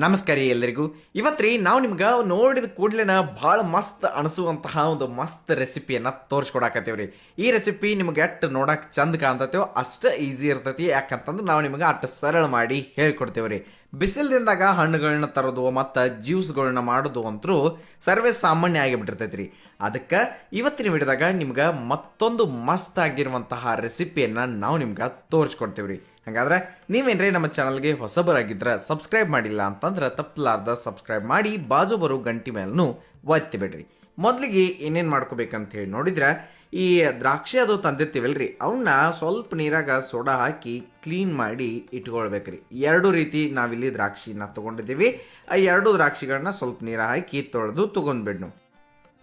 ನಮಸ್ಕಾರ ರೀ ಎಲ್ಲರಿಗೂ. ಇವತ್ತು ನಾವು ನಿಮ್ಗೆ ನೋಡಿದ ಕೂಡಲೇ ಭಾಳ ಮಸ್ತ್ ಅನಿಸುವಂತಹ ಒಂದು ಮಸ್ತ್ ರೆಸಿಪಿಯನ್ನು ತೋರಿಸ್ಕೊಡಾಕತ್ತೀವಿ. ಈ ರೆಸಿಪಿ ನಿಮ್ಗೆ ಎಷ್ಟು ನೋಡಕ್ಕೆ ಚಂದ ಕಾಣ್ತೈತೇವೋ ಅಷ್ಟು ಈಸಿ ಇರ್ತೈತಿ. ಯಾಕಂತಂದ್ರೆ ನಾವು ನಿಮ್ಗೆ ಅಷ್ಟು ಸರಳ ಮಾಡಿ ಹೇಳ್ಕೊಡ್ತೇವೆ ರೀ. ಬಿಸಿಲದಿಂದಾಗ ಹಣ್ಣುಗಳನ್ನ ತರೋದು ಮತ್ತು ಜ್ಯೂಸ್ಗಳನ್ನ ಮಾಡೋದು ಅಂತರೂ ಸರ್ವೇ ಸಾಮಾನ್ಯ ಆಗಿಬಿಟ್ಟಿರ್ತೈತಿ ರೀ. ಅದಕ್ಕೆ ಇವತ್ತಿನ ವಿಡಿಯೋದಾಗ ನಿಮ್ಗೆ ಮತ್ತೊಂದು ಮಸ್ತ್ ಆಗಿರುವಂತಹ ರೆಸಿಪಿಯನ್ನು ನಾವು ನಿಮ್ಗೆ ತೋರಿಸ್ಕೊಡ್ತೀವಿ ರೀ. ಹಾಗಾದ್ರೆ ನೀವೇನ್ರಿ ನಮ್ಮ ಚಾನಲ್ಗೆ ಹೊಸಬರಾಗಿದ್ರೆ ಸಬ್ಸ್ಕ್ರೈಬ್ ಮಾಡಿಲ್ಲ ಅಂತಂದ್ರೆ ತಪ್ಪಲಾರ್ದ ಸಬ್ಸ್ಕ್ರೈಬ್ ಮಾಡಿ, ಬಾಜು ಬರೋ ಗಂಟಿ ಮೇಲೂ ಒತ್ತಿ ಬಿಡ್ರಿ. ಮೊದಲಿಗೆ ಏನೇನು ಮಾಡ್ಕೋಬೇಕಂತ ಹೇಳಿ ನೋಡಿದ್ರೆ, ಈ ದ್ರಾಕ್ಷಿ ಅದು ತಂದಿರ್ತೀವಲ್ರಿ, ಅವನ್ನ ಸ್ವಲ್ಪ ನೀರಾಗ ಸೋಡಾ ಹಾಕಿ ಕ್ಲೀನ್ ಮಾಡಿ ಇಟ್ಕೊಳ್ಬೇಕ್ರಿ. ಎರಡು ರೀತಿ ನಾವಿಲ್ಲಿ ದ್ರಾಕ್ಷಿನ ತೊಗೊಂಡಿದ್ದೀವಿ. ಆ ಎರಡು ದ್ರಾಕ್ಷಿಗಳನ್ನ ಸ್ವಲ್ಪ ನೀರ ಹಾಕಿ ತೊಳೆದು ತೊಗೊಂಡ್ಬಿಡ್ನು.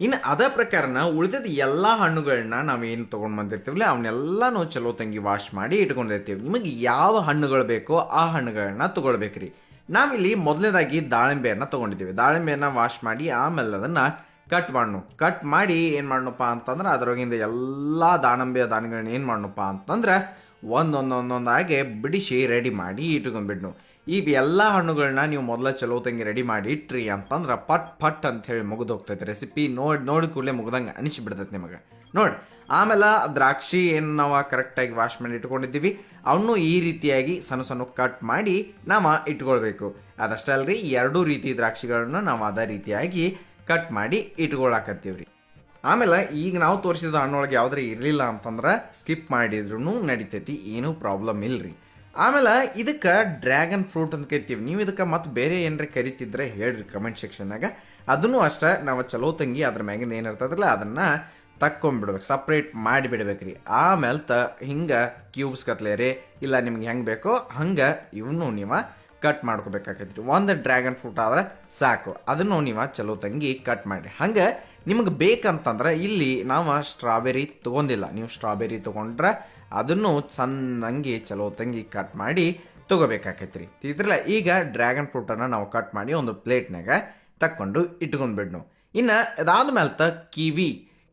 ಇನ್ನು ಅದೇ ಪ್ರಕಾರನ ಉಳಿದಿದ್ದ ಎಲ್ಲ ಹಣ್ಣುಗಳನ್ನ ನಾವೇನು ತೊಗೊಂಡು ಬಂದಿರ್ತೀವಲ್ಲ ಅವನ್ನೆಲ್ಲನೂ ಚಲೋ ತಂಗಿ ವಾಶ್ ಮಾಡಿ ಇಟ್ಕೊಂಡಿರ್ತೀವಿ. ನಿಮಗೆ ಯಾವ ಹಣ್ಣುಗಳು ಬೇಕೋ ಆ ಹಣ್ಣುಗಳನ್ನ ತೊಗೊಳ್ಬೇಕ್ರಿ. ನಾವಿಲ್ಲಿ ಮೊದಲನೇದಾಗಿ ದಾಳಿಂಬೆಯನ್ನು ತೊಗೊಂಡಿದ್ದೀವಿ. ದಾಳಿಂಬೆಯನ್ನು ವಾಶ್ ಮಾಡಿ ಆಮೇಲೆ ಅದನ್ನು ಕಟ್ ಮಾಡಿ ಏನು ಮಾಡೋಣಪ್ಪ ಅಂತಂದ್ರೆ ಅದರೊಳಗಿಂದ ಎಲ್ಲ ದಾಳಿಂಬೆಗಳನ್ನ ಏನು ಮಾಡೋಣಪ್ಪ ಅಂತಂದ್ರೆ ಒಂದೊಂದಾಗೆ ಬಿಡಿಸಿ ರೆಡಿ ಮಾಡಿ ಇಟ್ಕೊಂಡ್ಬಿಡ್ನು. ಈ ಎಲ್ಲ ಹಣ್ಣುಗಳನ್ನ ನೀವು ಮೊದಲ ಚಲೋ ತಂಗಿ ರೆಡಿ ಮಾಡಿ ಇಟ್ರಿ ಅಂತಂದ್ರೆ ಪಟ್ ಅಂತ ಹೇಳಿ ಮುಗಿದೋಗ್ತೈತೆ ರೆಸಿಪಿ. ನೋಡಿ ಕೂಡಲೇ ಮುಗ್ದಂಗೆ ಅನಿಸಿಬಿಡ್ತೈತೆ ನಿಮಗೆ. ನೋಡಿ ಆಮೇಲೆ ದ್ರಾಕ್ಷಿ ಏನು ನಾವು ಕರೆಕ್ಟಾಗಿ ವಾಶ್ ಮಾಡಿ ಇಟ್ಕೊಂಡಿದ್ದೀವಿ ಅವನು ಈ ರೀತಿಯಾಗಿ ಸಣ್ಣ ಕಟ್ ಮಾಡಿ ನಾವು ಇಟ್ಕೊಳ್ಬೇಕು. ಅದಷ್ಟೇ ಅಲ್ರಿ, ಎರಡೂ ರೀತಿ ದ್ರಾಕ್ಷಿಗಳನ್ನ ನಾವು ಅದೇ ರೀತಿಯಾಗಿ ಕಟ್ ಮಾಡಿ ಇಟ್ಕೊಳಕತ್ತೀವ್ರಿ. ಆಮೇಲೆ ಈಗ ನಾವು ತೋರಿಸಿದ ಹಣ್ಣೊಳಗೆ ಯಾವುದೇ ಇರಲಿಲ್ಲ ಅಂತಂದ್ರೆ ಸ್ಕಿಪ್ ಮಾಡಿದ್ರು ನಡಿತೈತಿ, ಏನೂ ಪ್ರಾಬ್ಲಮ್ ಇಲ್ರಿ. ಆಮೇಲೆ ಇದಕ್ಕೆ ಡ್ರ್ಯಾಗನ್ ಫ್ರೂಟ್ ಅಂತ ಕರಿತೀವಿ. ನೀವು ಇದಕ್ಕೆ ಮತ್ತೆ ಬೇರೆ ಏನಾರ ಕರಿತಿದ್ರೆ ಹೇಳ್ರಿ ಕಮೆಂಟ್ ಸೆಕ್ಷನ್ನಾಗ. ಅದನ್ನು ಅಷ್ಟೇ ನಾವು ಚಲೋ ತಂಗಿ ಅದ್ರ ಮ್ಯಾಗಿಂದ ಏನಿರ್ತದಲ್ಲ ಅದನ್ನು ತಕ್ಕೊಂಬಿಡ್ಬೇಕು, ಸಪ್ರೇಟ್ ಮಾಡಿಬಿಡ್ಬೇಕ್ರಿ. ಆಮೇಲೆ ಹಿಂಗೆ ಕ್ಯೂಬ್ಸ್ ಕತ್ಲೇರಿ ಇಲ್ಲ ನಿಮ್ಗೆ ಹೆಂಗೆ ಬೇಕೋ ಹಂಗೆ ಇವನು ನೀವು ಕಟ್ ಮಾಡ್ಕೋಬೇಕಾಗೈತಿ. ಒಂದು ಡ್ರ್ಯಾಗನ್ ಫ್ರೂಟ್ ಆದ್ರೆ ಸಾಕು, ಅದನ್ನು ನೀವು ಚಲೋ ತಂಗಿ ಕಟ್ ಮಾಡಿ. ಹಂಗೆ ನಿಮಗೆ ಬೇಕಂತಂದ್ರೆ ಇಲ್ಲಿ ನಾವು ಸ್ಟ್ರಾಬೆರಿ ತೊಗೊಂಡಿಲ್ಲ, ನೀವು ಸ್ಟ್ರಾಬೆರಿ ತೊಗೊಂಡ್ರೆ ಅದನ್ನು ಚೆನ್ನಾಗಿ ಚಲೋ ತಂಗಿ ಕಟ್ ಮಾಡಿ ತೊಗೋಬೇಕಾಕೈತ್ರಿ. ಇದ್ರಲ್ಲ ಈಗ ಡ್ರ್ಯಾಗನ್ ಫ್ರೂಟನ್ನು ನಾವು ಕಟ್ ಮಾಡಿ ಒಂದು ಪ್ಲೇಟ್ನಾಗ ತಕ್ಕೊಂಡು ಇಟ್ಕೊಂಡ್ಬಿಡ್ನು. ಇನ್ನು ಅದಾದ್ಮೇಲೆ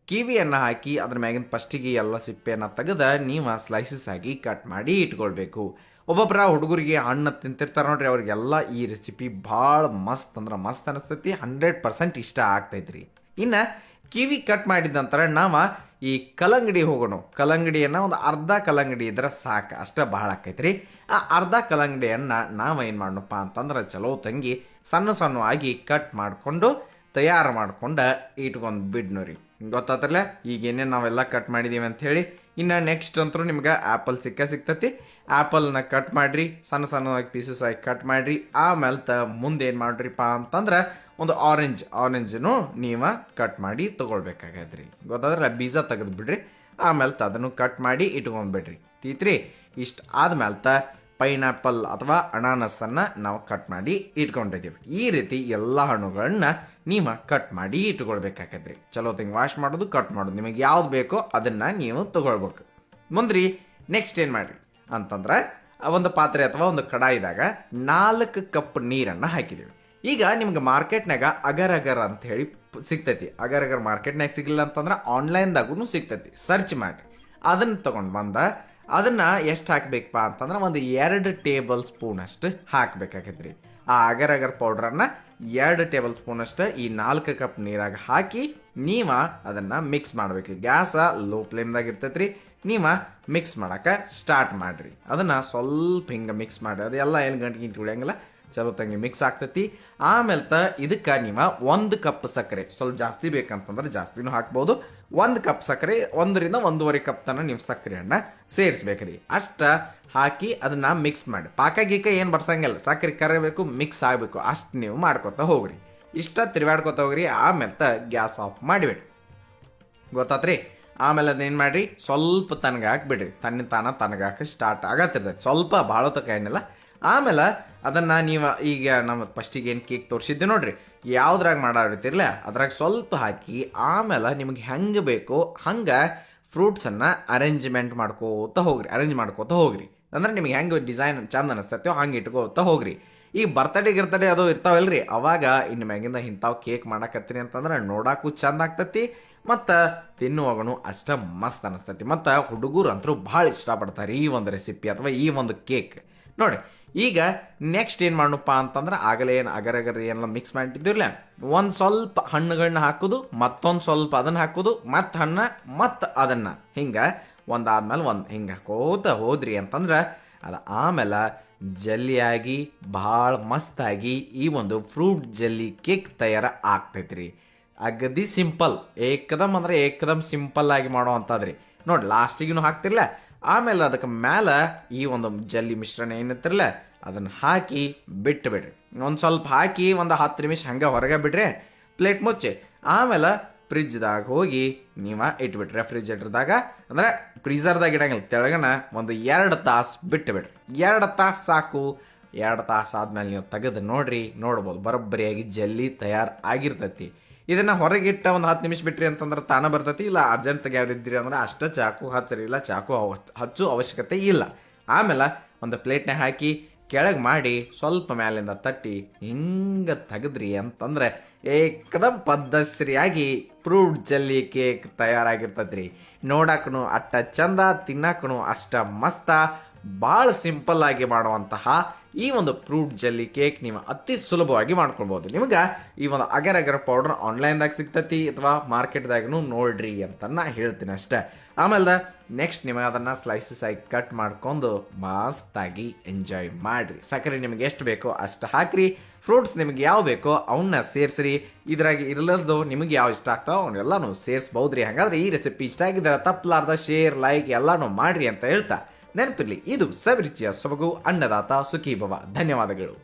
ಕಿವಿಯನ್ನು ಹಾಕಿ ಅದ್ರ ಮ್ಯಾಗಿನ ಫಸ್ಟಿಗೆ ಎಲ್ಲ ಸಿಪ್ಪೆಯನ್ನು ತೆಗೆದ ನೀವು ಸ್ಲೈಸಸ್ ಆಗಿ ಕಟ್ ಮಾಡಿ ಇಟ್ಕೊಳ್ಬೇಕು. ಒಬ್ಬೊಬ್ಬರ ಹುಡುಗರಿಗೆ ಹಣ್ಣು ತಿಂತಿರ್ತಾರೆ ನೋಡ್ರಿ, ಅವ್ರಿಗೆಲ್ಲ ಈ ರೆಸಿಪಿ ಭಾಳ ಮಸ್ತ್ ಅಂದ್ರೆ ಮಸ್ತ್ ಅನಿಸ್ತೈತಿ. 100% ಇಷ್ಟ ಆಗ್ತೈತ್ರಿ. ಇನ್ನು ಕಿವಿ ಕಟ್ ಮಾಡಿದ ನಂತರ ನಾವು ಈ ಕಲ್ಲಂಗಡಿ ಹೋಗೋಣ. ಕಲ್ಲಂಗಡಿಯನ್ನು ಒಂದು ಅರ್ಧ ಕಲ್ಲಂಗಡಿ ಇದ್ರೆ ಸಾಕು, ಅಷ್ಟೇ ಭಾಳ ಆಕೈತ್ರಿ. ಆ ಅರ್ಧ ಕಲ್ಲಂಗಡಿಯನ್ನು ನಾವು ಏನು ಮಾಡೋಣಪ್ಪ ಅಂತಂದ್ರೆ ಚಲೋ ತಂಗಿ ಸಣ್ಣವಾಗಿ ಕಟ್ ಮಾಡಿಕೊಂಡು ತಯಾರು ಮಾಡ್ಕೊಂಡು ಇಟ್ಕೊಂಡು ಬಿಡ್ನು ರೀ. ಗೊತ್ತಾತ್ರಲ್ಲ ಈಗ ಏನೇನು ನಾವೆಲ್ಲ ಕಟ್ ಮಾಡಿದ್ದೀವಿ ಅಂಥೇಳಿ. ಇನ್ನು ನೆಕ್ಸ್ಟ್ ಅಂತೂ ನಿಮ್ಗೆ ಆ್ಯಪಲ್ ಸಿಗ್ತೈತಿ. ಆ್ಯಪಲ್ನ ಕಟ್ ಮಾಡಿರಿ, ಸಣ್ಣವಾಗಿ ಪೀಸಸ್ ಆಗಿ ಕಟ್ ಮಾಡಿರಿ. ಆಮೇಲೆ ಮುಂದೆ ಏನು ಮಾಡ್ರಿಪ್ಪ ಅಂತಂದ್ರೆ ಒಂದು ಆರೆಂಜನ್ನು ನೀವು ಕಟ್ ಮಾಡಿ ತೊಗೊಳ್ಬೇಕಾಗದ್ರಿ. ಗೊತ್ತಾದ್ರೆ ಬೀಜ ತೆಗೆದು ಬಿಡ್ರಿ. ಆಮೇಲೆ ಅದನ್ನು ಕಟ್ ಮಾಡಿ ಇಟ್ಕೊಂಡ್ಬಿಡ್ರಿ. ತೀತ್ರಿ ಇಷ್ಟು ಆದ್ಮೇಲೆ ಪೈನಾಪಲ್ ಅಥವಾ ಅನಾನಸನ್ನು ನಾವು ಕಟ್ ಮಾಡಿ ಇಟ್ಕೊಂಡಿದ್ದೀವಿ. ಈ ರೀತಿ ಎಲ್ಲ ಹಣ್ಣುಗಳನ್ನ ನೀವು ಕಟ್ ಮಾಡಿ ಇಟ್ಕೊಳ್ಬೇಕಾಗದ್ರಿ. ಚಲೋ ತಂಗಿ ವಾಶ್ ಮಾಡೋದು ಕಟ್ ಮಾಡೋದು ನಿಮಗೆ ಯಾವ್ದು ಬೇಕೋ ಅದನ್ನು ನೀವು ತೊಗೊಳ್ಬೇಕು. ಮುಂದ್ರಿ ನೆಕ್ಸ್ಟ್ ಏನು ಮಾಡಿರಿ ಅಂತಂದ್ರೆ ಒಂದು ಪಾತ್ರೆ ಅಥವಾ ಒಂದು ಕಡಾಯಿದಾಗ 4 ಕಪ್ ನೀರನ್ನು ಹಾಕಿದ್ದೀವಿ. ಈಗ ನಿಮ್ಗೆ ಮಾರ್ಕೆಟ್ನಾಗ ಅಗರ್ ಅಂತ ಹೇಳಿ ಸಿಗ್ತೈತಿ. ಅಗರ್ ಮಾರ್ಕೆಟ್ನಾಗ ಸಿಗಲಿಲ್ಲ ಅಂತಂದ್ರೆ ಆನ್ಲೈನ್ದಾಗೂ ಸಿಗ್ತೈತಿ, ಸರ್ಚ್ ಮಾಡಿ ಅದನ್ನು ತೊಗೊಂಡು ಬಂದ ಅದನ್ನು ಎಷ್ಟು ಹಾಕ್ಬೇಕಪ್ಪ ಅಂತಂದ್ರೆ ಒಂದು 2 ಟೇಬಲ್ ಸ್ಪೂನ್ ಅಷ್ಟು ಹಾಕಬೇಕಾಗೈತ್ರಿ. ಆ ಅಗರ್ ಪೌಡ್ರನ್ನು 2 ಟೇಬಲ್ ಸ್ಪೂನ್ ಅಷ್ಟು ಈ 4 ಕಪ್ ನೀರಾಗ ಹಾಕಿ ನೀವು ಅದನ್ನು ಮಿಕ್ಸ್ ಮಾಡ್ಬೇಕು. ಗ್ಯಾಸ ಲೋ ಫ್ಲೇಮ್ದಾಗ ಇರ್ತೈತ್ರಿ. ನೀವು ಮಿಕ್ಸ್ ಮಾಡೋಕೆ ಸ್ಟಾರ್ಟ್ ಮಾಡಿರಿ. ಅದನ್ನು ಸ್ವಲ್ಪ ಹಿಂಗೆ ಮಿಕ್ಸ್ ಮಾಡಿ, ಅದೆಲ್ಲ ಏನು ಗಂಟು ಉಳಿಯಂಗಿಲ್ಲ, ಚಲೋ ತಂಗಿ ಮಿಕ್ಸ್ ಆಗ್ತೈತಿ. ಆಮೇಲೆ ಇದಕ್ಕೆ ನೀವು 1 ಕಪ್ ಸಕ್ಕರೆ, ಸ್ವಲ್ಪ ಜಾಸ್ತಿ ಬೇಕಂತಂದ್ರೆ ಜಾಸ್ತಿನೂ ಹಾಕ್ಬೋದು. 1 ಕಪ್ ಸಕ್ಕರೆ, 1 ರಿಂದ 1.5 ಕಪ್ ತನಕ ನೀವು ಸಕ್ಕರೆಯನ್ನು ಸೇರಿಸ್ಬೇಕ್ರಿ. ಅಷ್ಟ ಹಾಕಿ ಅದನ್ನು ಮಿಕ್ಸ್ ಮಾಡಿ. ಪಾಕ ಗೀಕ ಏನು ಬರ್ಸಂಗಿಲ್ಲ, ಸಕ್ಕರೆ ಕರಿಬೇಕು, ಮಿಕ್ಸ್ ಆಗಬೇಕು, ಅಷ್ಟು ನೀವು ಮಾಡ್ಕೊತ ಹೋಗ್ರಿ. ಇಷ್ಟ ತಿರುಗಾಡ್ಕೊತ ಹೋಗ್ರಿ. ಆಮೇಲೆ ಗ್ಯಾಸ್ ಆಫ್ ಮಾಡಿಬಿಡ್ರಿ. ಗೊತ್ತಾತ್ರಿ. ಆಮೇಲೆ ಅದೇನು ಮಾಡಿರಿ, ಸ್ವಲ್ಪ ತನಗಾಕ್ಬಿಡ್ರಿ. ತನಗಾಕ ಸ್ಟಾರ್ಟ್ ಆಗತ್ತಿರ್ತೈತಿ. ಸ್ವಲ್ಪ ಭಾಳ ತನಕ ಏನಿಲ್ಲ. ಆಮೇಲೆ ಅದನ್ನು ನೀವು ಈಗ ನಮ್ಮ ಫಸ್ಟಿಗೆ ಏನು ಕೇಕ್ ತೋರಿಸಿದ್ದೆ ನೋಡ್ರಿ, ಯಾವ್ದ್ರಾಗ ಮಾಡಾಡಿರ್ತಿರ್ಲ ಅದ್ರಾಗ ಸ್ವಲ್ಪ ಹಾಕಿ ಆಮೇಲೆ ನಿಮಗೆ ಹೆಂಗೆ ಬೇಕೋ ಹಂಗೆ ಫ್ರೂಟ್ಸನ್ನು ಅರೇಂಜ್ ಮಾಡ್ಕೋತ ಹೋಗ್ರಿ. ಅಂದ್ರೆ ನಿಮ್ಗೆ ಹೆಂಗೆ ಡಿಸೈನ್ ಚಂದ ಅನಿಸ್ತೈತೋ ಹಂಗೆ ಇಟ್ಕೋತ ಹೋಗ್ರಿ. ಈಗ ಬರ್ತಡೇ ಅದು ಇರ್ತಾವಲ್ರಿ, ಅವಾಗ ಇನ್ನು ಮ್ಯಾಗಿಂದ ಇಂಥವು ಕೇಕ್ ಮಾಡಕತ್ತೀರಿ ಅಂತಂದ್ರೆ ನೋಡಕ್ಕೂ ಚಂದ ಆಗ್ತೈತಿ ಮತ್ತು ತಿನ್ನುವಾಗೂ ಅಷ್ಟ ಮಸ್ತ್ ಅನಿಸ್ತೈತಿ. ಮತ್ತು ಹುಡುಗರು ಅಂತೂ ಭಾಳ ಇಷ್ಟಪಡ್ತಾರೆ ಈ ಒಂದು ರೆಸಿಪಿ ಅಥವಾ ಈ ಒಂದು ಕೇಕ್. ನೋಡಿ ಈಗ ನೆಕ್ಸ್ಟ್ ಏನು ಮಾಡೋಣಪ್ಪ ಅಂತಂದ್ರೆ ಆಗಲೇ ಏನು ಅಗರ ಏನೆಲ್ಲ ಮಿಕ್ಸ್ ಮಾಡಿಟ್ಟಿದ್ದಿರಲ್ಲ, ಒಂದು ಸ್ವಲ್ಪ ಹಣ್ಣುಗಳನ್ನ ಹಾಕೋದು, ಮತ್ತೊಂದು ಸ್ವಲ್ಪ ಅದನ್ನು ಹಾಕೋದು, ಮತ್ತು ಹಣ್ಣು ಮತ್ತು ಅದನ್ನು ಹಿಂಗೆ ಒಂದಾದ್ಮೇಲೆ ಒಂದು ಹಿಂಗೆ ಹಾಕೋತ ಹೋದ್ರಿ ಅಂತಂದ್ರೆ ಅದು ಆಮೇಲೆ ಜಲ್ಲಿಯಾಗಿ ಭಾಳ ಮಸ್ತಾಗಿ ಈ ಒಂದು ಫ್ರೂಟ್ ಜಲ್ಲಿ ಕೇಕ್ ತಯಾರ ಆಗ್ತೈತ್ರಿ. ಅಗದಿ ಸಿಂಪಲ್, ಏಕದಮ್ ಅಂದ್ರೆ ಏಕದಮ್ ಸಿಂಪಲ್ ಆಗಿ ಮಾಡೋ ಅಂಥದ್ರಿ. ನೋಡಿ ಲಾಸ್ಟಿಗೂ ಹಾಕ್ತಿರ್ಲ, ಆಮೇಲೆ ಅದಕ್ಕೆ ಮೇಲೆ ಈ ಒಂದು ಜಲ್ಲಿ ಮಿಶ್ರಣ ಏನಿರ್ತಿರಲ್ಲ ಅದನ್ನು ಹಾಕಿ ಬಿಟ್ಟು ಬಿಡ್ರಿ. ಒಂದು ಸ್ವಲ್ಪ ಹಾಕಿ ಒಂದು 10 ನಿಮಿಷ ಹಂಗೆ ಹೊರಗೆ ಬಿಡ್ರಿ, ಪ್ಲೇಟ್ ಮುಚ್ಚಿ. ಆಮೇಲೆ ಫ್ರಿಜ್ದಾಗ ಹೋಗಿ ನೀವು ಇಟ್ಬಿಟ್ರಿ, ರೆಫ್ರಿಜರೇಟರ್ದಾಗ ಅಂದ್ರೆ ಫ್ರೀಝರ್ದಾಗ ಇಡಂಗಿಲ್ಲ, ತೆಳಗನ ಒಂದು 2 ತಾಸು ಬಿಟ್ಟು ಬಿಡ್ರಿ. 2 ತಾಸು ಸಾಕು. 2 ತಾಸು ಆದ್ಮೇಲೆ ನೀವು ತೆಗೆದು ನೋಡ್ಬೋದು ಬರೋಬ್ಬರಿಯಾಗಿ ಜಲ್ಲಿ ತಯಾರು ಆಗಿರ್ತೈತಿ. ಇದನ್ನು ಹೊರಗಿಟ್ಟ ಒಂದು 10 ನಿಮಿಷ ಬಿಟ್ರಿ ಅಂತಂದ್ರೆ ತಾನ ಬರ್ತೈತಿ. ಇಲ್ಲ ಅರ್ಜೆಂಟ್ ತೆಗ್ಯಾವ್ರಿದ್ರಿ ಅಂದ್ರೆ ಅಷ್ಟೇ ಚಾಕು ಹಚ್ಚರಿ, ಇಲ್ಲ ಚಾಕು ಹಚ್ಚು ಅವಶ್ಯಕತೆ ಇಲ್ಲ. ಆಮೇಲೆ ಒಂದು ಪ್ಲೇಟ್ನಾಗ ಹಾಕಿ ಕೆಳಗೆ ಮಾಡಿ ಸ್ವಲ್ಪ ಮ್ಯಾಲಿಂದ ತಟ್ಟಿ ಹಿಂಗೆ ತೆಗೆದ್ರಿ ಅಂತಂದ್ರೆ ಏಕದಮ್ ಪದ್ಧತಿಯಾಗಿ ಫ್ರೂಟ್ ಜಲ್ಲಿ ಕೇಕ್ ತಯಾರಾಗಿರ್ತೈತ್ರಿ. ನೋಡಕ್ಕೂ ಅಷ್ಟ ಚಂದ, ತಿನ್ನಕ್ಕೂ ಅಷ್ಟ ಮಸ್ತ, ಭಾಳ ಸಿಂಪಲ್ ಆಗಿ ಮಾಡುವಂತಹ ಈ ಒಂದು ಫ್ರೂಟ್ ಜಲ್ಲಿ ಕೇಕ್ ನೀವು ಅತಿ ಸುಲಭವಾಗಿ ಮಾಡ್ಕೊಳ್ಬೋದು. ನಿಮ್ಗೆ ಈ ಒಂದು ಅಗರ ಪೌಡರ್ ಆನ್ಲೈನ್ದಾಗ ಸಿಗ್ತೈತಿ ಅಥವಾ ಮಾರ್ಕೆಟ್ದಾಗೂ ನೋಡ್ರಿ ಅಂತ ನಾ ಹೇಳ್ತೀನಿ ಅಷ್ಟೇ. ಆಮೇಲೆ ನೆಕ್ಸ್ಟ್ ನಿಮಗೆ ಅದನ್ನು ಸ್ಲೈಸಸ್ ಆಗಿ ಕಟ್ ಮಾಡ್ಕೊಂಡು ಮಸ್ತಾಗಿ ಎಂಜಾಯ್ ಮಾಡಿರಿ. ಸಕ್ಕರೆ ನಿಮಗೆ ಎಷ್ಟು ಬೇಕೋ ಅಷ್ಟು ಹಾಕ್ರಿ, ಫ್ರೂಟ್ಸ್ ನಿಮಗೆ ಯಾವ ಬೇಕೋ ಅವನ್ನ ಸೇರಿಸ್ರಿ. ಇದ್ರಾಗ ಇರಲದ್ದು ನಿಮಗೆ ಯಾವ ಇಷ್ಟ ಆಗ್ತಾವ ಅವನ್ನೆಲ್ಲನೂ ಸೇರಿಸ್ಬೋದ್ರಿ. ಹಾಗಾದ್ರೆ ಈ ರೆಸಿಪಿ ಇಷ್ಟ ಆಗಿದ್ರೆ ತಪ್ಪಲಾರ್ದ ಶೇರ್, ಲೈಕ್ ಎಲ್ಲನೂ ಮಾಡ್ರಿ ಅಂತ ಹೇಳ್ತಾ ನೆನಪಿರ್ಲಿ, ಇದು ಸವಿರುಚಿಯ ಸೊಬಗು, ಅನ್ನದಾತ ಸುಖೀಭವ. ಧನ್ಯವಾದಗಳು.